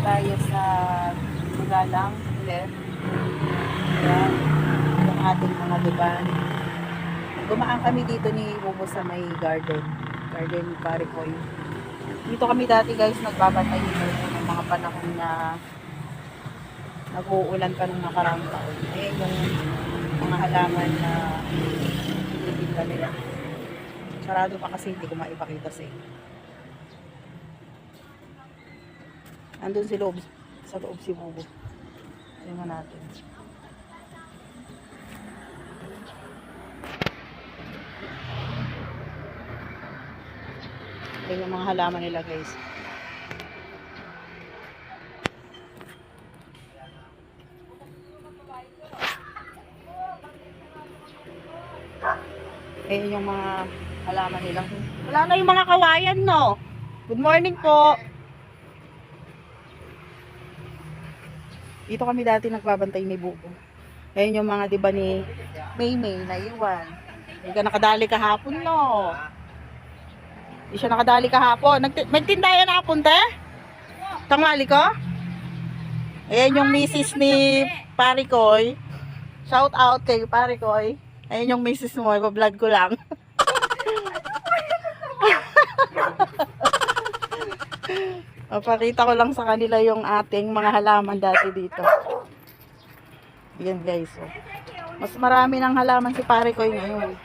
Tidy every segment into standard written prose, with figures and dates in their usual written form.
tayo sa Magalang left. Yan, yung ating mga diban. Dumaan kami dito ni Bubo sa may garden ni Parikoy. Dito kami dati guys nagbabantay dito ng mga panahon na nag-uulan pa nung nakarang taon. Ayan yung mga halaman na tinitinda nila. Sarado pa kasi hindi ko maipakita sa inyo. Andun sa loob si Bubo. Tingnan natin. Ayan yung mga halaman nila guys. Ayan yung mga halaman nila. Wala na yung mga kawayan, no? Good morning po. Dito kami dati nagbabantay ni Bubo. Ayan yung mga diba ni Maymay na iwan. Hindi ka nakadali kahapon, no? Hindi siya nakadali kahapon. Magtindayan na hapon, te? Tanghali ko? Ayan yung misis ni Parikoy. Shout out kay Parikoy. Ayan yung misis mo. Iba-vlog ko lang. Papakita ko lang sa kanila yung ating mga halaman dati dito. Ayan guys. Oh. Mas marami ng halaman si Parikoy ngayon.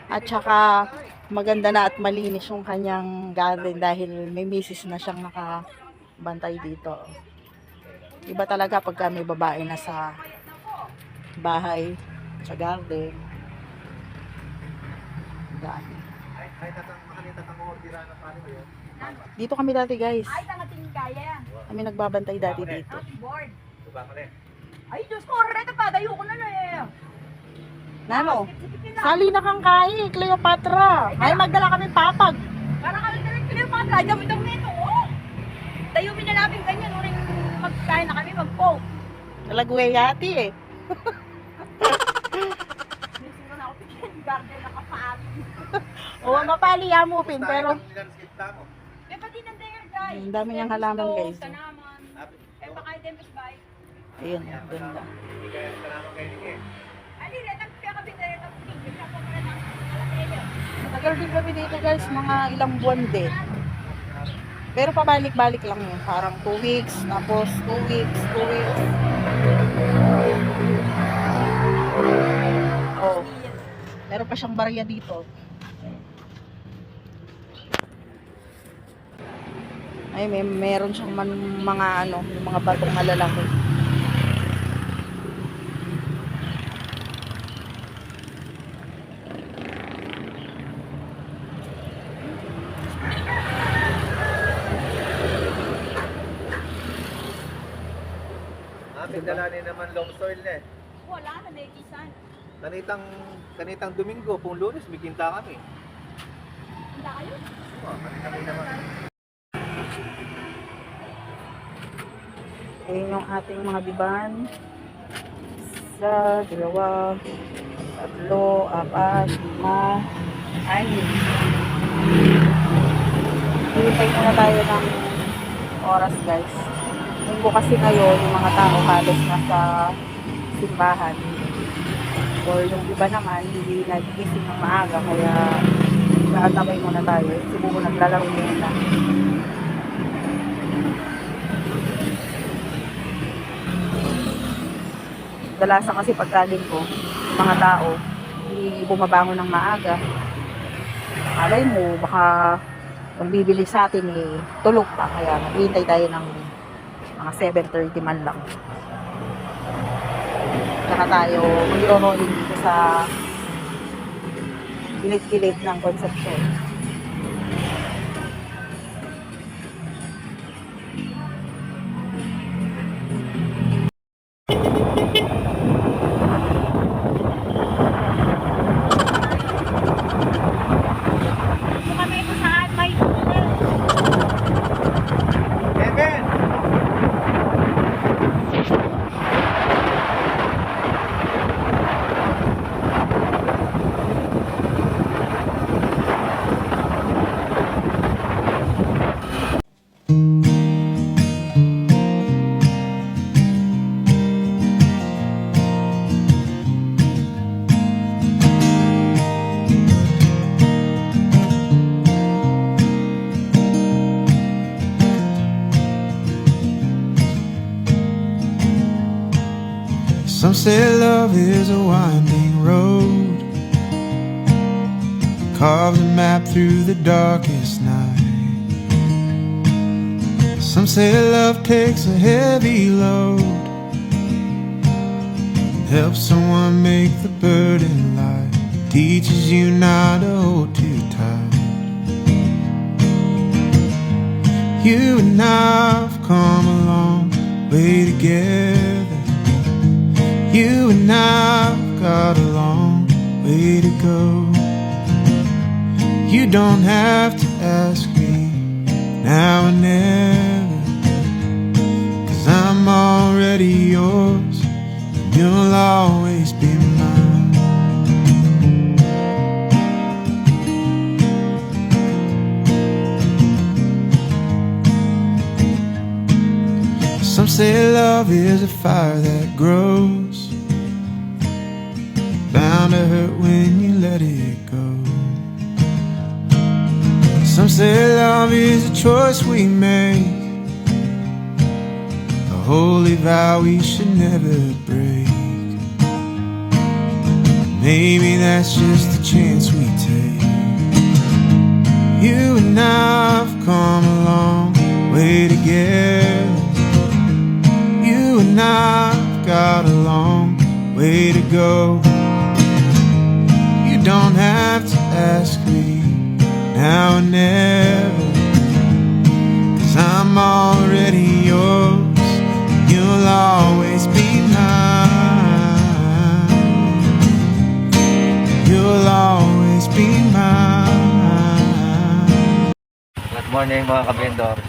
At saka maganda na at malinis yung kanyang garden dahil may misis na siyang nakabantay dito. Iba talaga pagka may babae na sa bahay, sa garden. Dami. Dito kami dati guys. Kami nagbabantay dati dito. Ay, Diyos ko, rito pa, dayo ko na eh. Nano? Sali na kang kain, Cleopatra. Ay, magdala kami papag. Para kami na rin Cleopatra, dami-dami nito, oh. Tayo minalabing ganyan, o rin magkain na kami, mag-poke. Talagwe yati eh. Minsan na ako, garden na kapaat. Oo, mapali amupin, pero Eh, pati ng there, guys. ang dami niyang halaman guys. Tanaman. Eh, baka i-tempest by. Ayun, ganda. Ali, retang kaya kami dito, tapos siya po pala ng alateyo. Matagal din kami dito guys, mga ilang buwan din. Pero pabalik-balik lang yun. Parang 2 weeks, tapos 2 weeks, 2 weeks. Oh. Meron pa siyang barya dito. Ay, meron siyang mga ano, yung mga batong malalaki. Pindalanin naman long soil na eh. Wala na, may kisan. Kanitang Domingo, kung Lunes, may kinta kami. Handa kayo? Kami naman. Ayun yung ating mga biban. Isa, dalawa, tatlo, apat, lima, anim. Hintay muna tayo ng oras guys. Linggo kasi ngayon, yung mga tao halos nasa simbahan. Or yung iba naman, hindi nagigising ng maaga, kaya nakatabay muna tayo. Siguro naglalaro muna. Dalasan kasi pagkaling ko, mga tao, hindi bumabangon ng maaga. Alay mo, baka kung bibili sa atin eh, tulog pa. Kaya maghihintay tayo ng mga 7:30 man lang. Saka tayo mag-rolling dito sa gilid-gilid ng Concepcion. Kami kung saan may tunnel. Kevin! Some say love is a winding road, carves a map through the darkest night. Some say love takes a heavy load, helps someone make the burden light, teaches you not to hold too tight. You and I've come a long way together. You and I've got a long way to go. You don't have to ask me now or never, 'cause I'm already yours, and you'll always be mine. Some say love is a fire that grows, bound to hurt when you let it go. Some say love is a choice we make, a holy vow we should never break. Maybe that's just the chance we take. You and I've come a long way together. You and I've got a long way to go. You don't have to ask me now or never, 'cause I'm already yours, you'll always be mine. You'll always be mine. Good morning mga kabendor.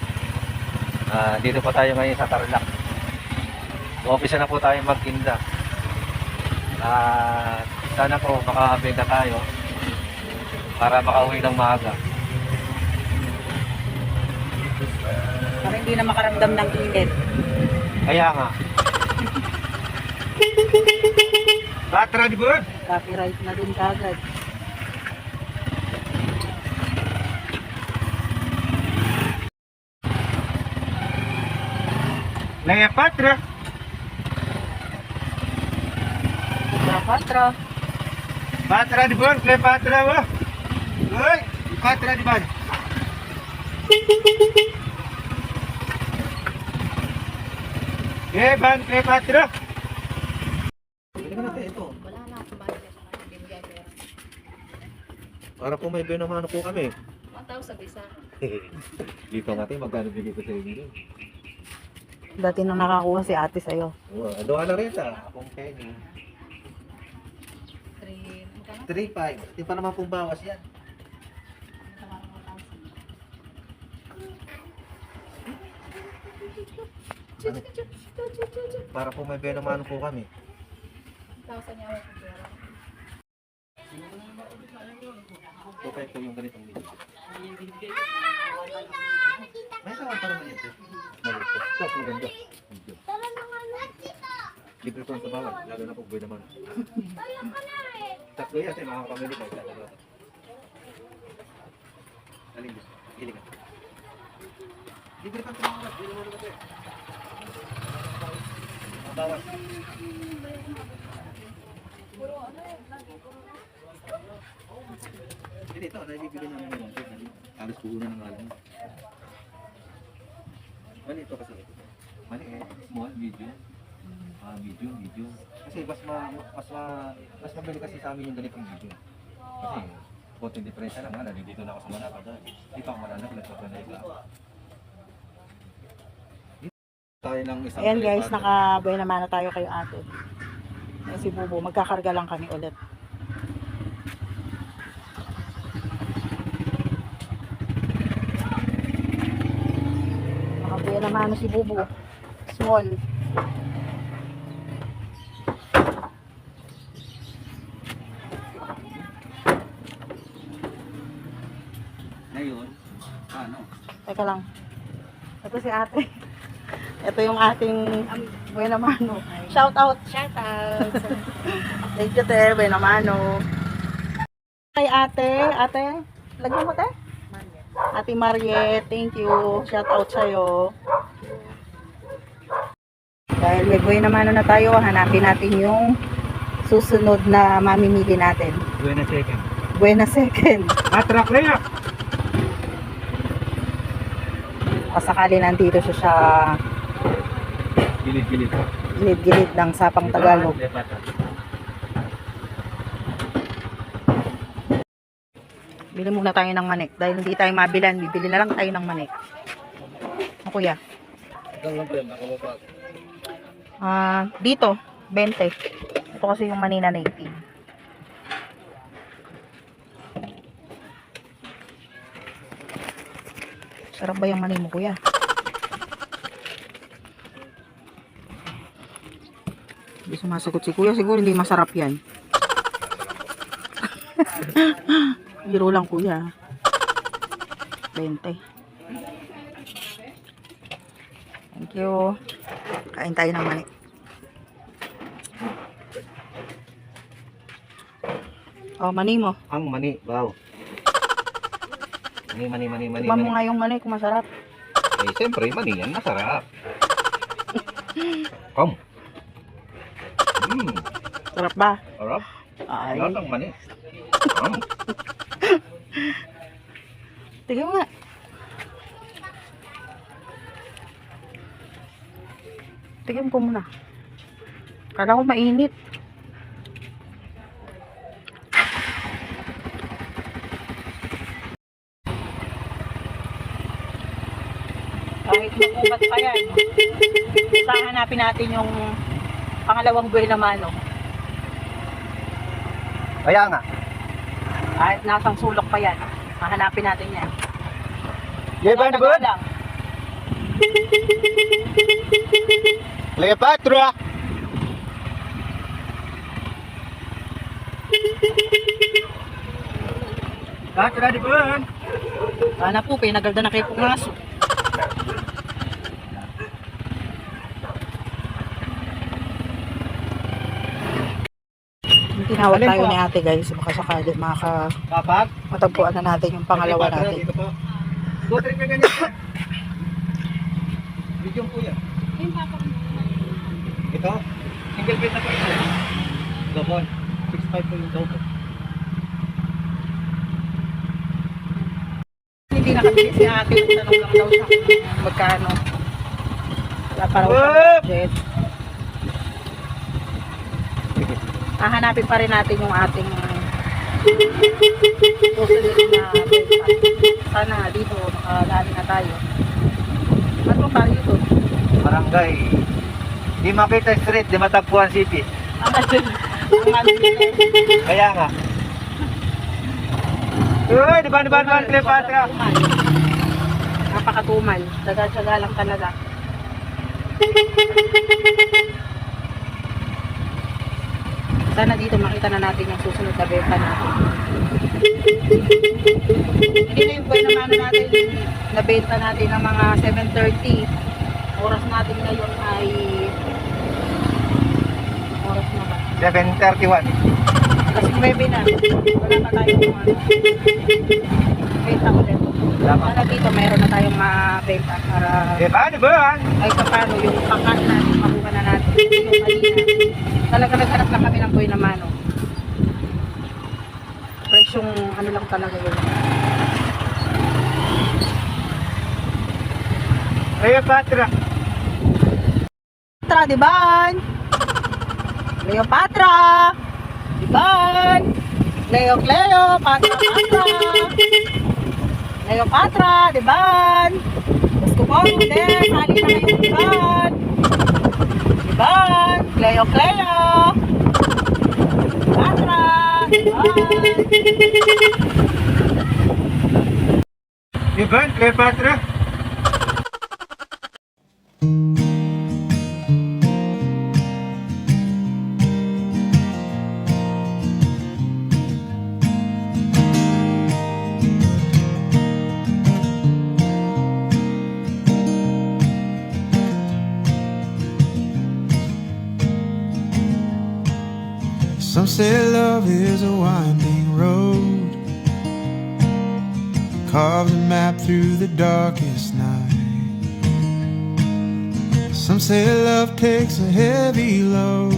Dito po tayo ngayon sa Tarlac. Umpisa na po tayo magtinda. Sana po makakabenta tayo para makauwi ng maaga. Para hindi na makaramdam ng init. Kaya nga. Batra di ba? Copyright na din kagad. Laya Patra. Patra. Patra di ba? Laya Patra ba? Hoy, Patra di ba? Ban, Laya Patra. Wala na akong budget. Para po may binamano po kami. 1,000 isa. Dito natin magkano bigay ko sa inyo. Dati nang nakakuha si ate sa'yo. Doha na rin akong penny. 3.5. Hindi pa naman pong bawas yan. Ano? Para po may binamano po kami. 1,000 yawa ko pera. Okay po yung ganitong video. May tawag pa naman ito. Malito. Stop, maganda. Video. Libre po sa bawal. Lalo na po buhay naman. Tatlo yan, mga kapamili ko. Aling gusto. Hili ka. Libre pa sa bawal. Buhay naman kasi. Bawal. Hindi, ito, naibibigay namin ng mga alas puhunan ng alam. Mali ito kasi ito. Mali small, medium. Medium. Kasi mas mabili kasi sa amin yung ganitong medium. Kasi, konting diferensya lang, nandito na ako sa Manaka dahil. Dito ako Manaka, nagsasanay ka. Tayo ng isang Ayan guys, nakabuhay naman na tayo kayo ate. Ayan si Bubo, magkakarga lang kami ulit. Nakabuhay naman na si Bubo. Small. Ngayon, ano? Teka lang. Ito si ate. Ito yung ating buena mano. Shout out. Shout out. Thank you, te. Buena mano. Kay ate. Ate, lagyan mo, te. Ate Mariette, thank you. Shout out sa'yo. Dahil Gagawin naman na tayo. Hanapin natin yung susunod na mamimili natin. Buena second. Buena second. Atrak na yan! Pasakali nandito siya sa Gilid-gilid. gilid-gilid ng Sapang Tagalog. Bili muna tayo ng manik. Dahil hindi tayo mabilan, bibili na lang tayo ng manik. O kuya? Dito, 20. Ito kasi yung Manila native. Sarap ba yung mani mo, kuya? Hindi sumasagot si kuya. Siguro hindi masarap yan. Biro lang, kuya. 20. Thank you. Kain tayo ng mani. Oh, mani mo. Ang mani, wow. Mani. Tikman mo nga yung mani kung masarap. Eh, siyempre, mani yan, masarap. Kom. Sarap ba? Sarap. Ay. Sarap ang mani. Tignan mo nga. Tignan ko muna. Kala ko mainit. Kahit makubat pa yan. Saan hanapin natin yung pangalawang buhay na mano. Kaya nga. Kahit nasang sulok pa yan. Hahanapin natin yan. Yeban Tagal bud. lang. Cleopatra. Katra di bud. Sana po, pinagalda na kayo pong aso. Tinawag tayo ni ate guys, baka sakali Kapag. matagpuan na natin yung pangalawa natin. Dito po. 2-3 ka ganyan. Medium po yan. Ito. Single bed na po ito. Double. 6.5 po yung double. Hindi nakabili si ate, tanong lang daw siya kung magkano. Wala pa raw siyang budget. Hahanapin pa rin natin yung ating susunod na breakfast. Sana dito makalali na tayo. Ano pa dito? Barangay. Di makita street, di matagpuan city. Kaya nga. Uy, di ba, Cleopatra? Napakatumal. Daga-tsaga lang talaga. Sana dito makita na natin yung susunod na benta natin. Hindi na yung buhay naman natin, nabenta natin ng mga 7:30. Oras natin ngayon ay oras na ba? 7:31. Kasi 9 na. Wala pa tayong benta ulit. Para dito mayroon na tayong mabenta para Di ba? ay paano yung pangkat natin makuha na natin. Yung kanina. Talaga naghanap lang kami ng buhay na mano. Presyong ano lang talaga yun. Cleopatra. Patra, diban? Cleopatra! Diban? Cleo, Patra. Cleopatra, diban? Gusto ko, hindi. Sali na kayo, diban? Diban? Cleo. Patra, diban? Diba, Cleopatra? Some say love is a winding road, carves a map through the darkest night. Some say love takes a heavy load.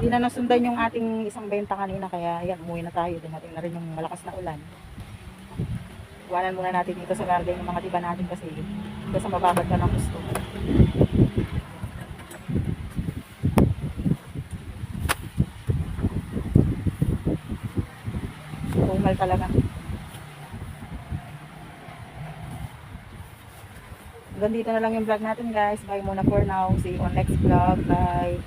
Hindi na nasundan yung ating isang benta kanina, kaya ayan, umuwi na tayo. Dumating na rin yung malakas na ulan. Iwanan muna natin dito sa garden yung mga tiba natin kasi kasi mababad ka ng gusto. Tumal talaga. Hanggang dito na lang yung vlog natin guys. Bye muna for now. See you on next vlog. Bye.